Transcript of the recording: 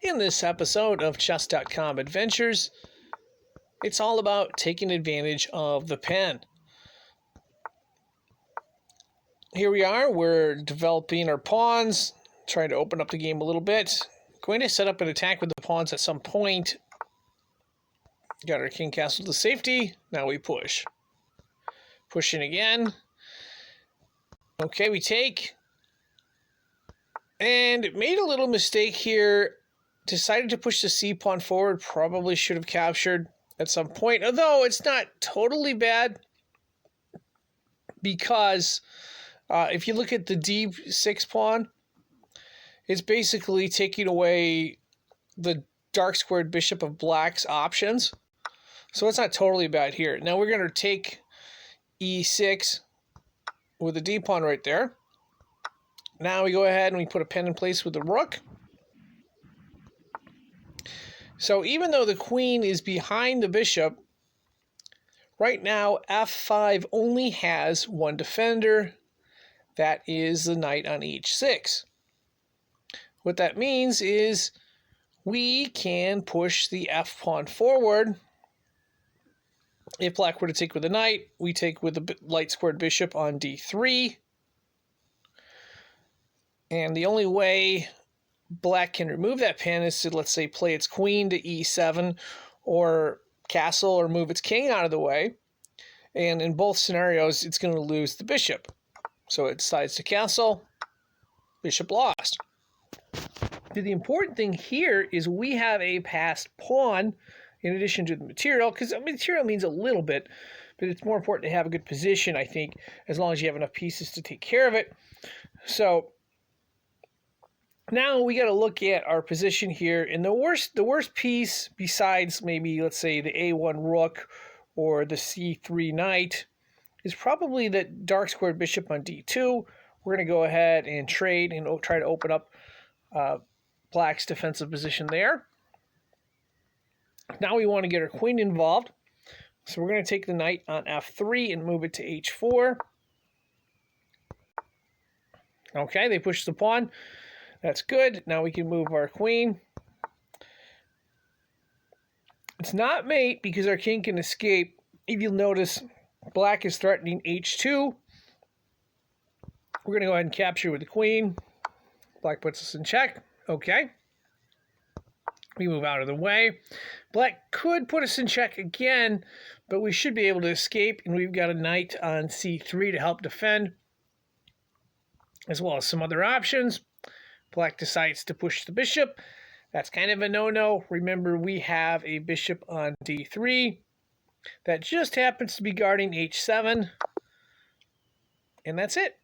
In this episode of Chess.com Adventures, it's all about taking advantage of the pen. Here we are, we're developing our pawns, trying to open up the game a little bit. Going to set up an attack with the pawns at some point. Got our king castle to safety, now we push. Pushing again. Okay, we take. And made a little mistake here. Decided to push the c pawn forward. Probably should have captured at some point. Although it's not totally bad. Because if you look at the d6 pawn, it's basically taking away the dark squared bishop of black's options. So it's not totally bad here. Now we're going to take e6 with the d pawn right there. Now we go ahead and we put a pen in place with the rook. So even though the queen is behind the bishop, right now f5 only has one defender. That is the knight on h6. What that means is we can push the f pawn forward. If black were to take with the knight, we take with the light squared bishop on d3. And the only way black can remove that pen is to, let's say, play its queen to e7 or castle or move its king out of the way. And in both scenarios, it's going to lose the bishop. So it decides to castle, bishop lost. The important thing here is we have a passed pawn in addition to the material, because material means a little bit, but it's more important to have a good position, I think, as long as you have enough pieces to take care of it. So now we got to look at our position here, and the worst piece, besides maybe, let's say, the a1 rook or the c3 knight, is probably the dark squared bishop on d2. We're going to go ahead and trade and try to open up black's defensive position there. Now we want to get our queen involved, so we're going to take the knight on f3 and move it to h4. Okay, they push the pawn. That's good. Now we can move our queen. It's not mate because our king can escape. If you'll notice, black is threatening h2. We're going to go ahead and capture with the queen. Black puts us in check. Okay. We move out of the way. Black could put us in check again, but we should be able to escape, and we've got a knight on c3 to help defend, as well as some other options. Black decides to push the bishop. That's kind of a no-no. Remember, we have a bishop on d3 that just happens to be guarding h7. And that's it.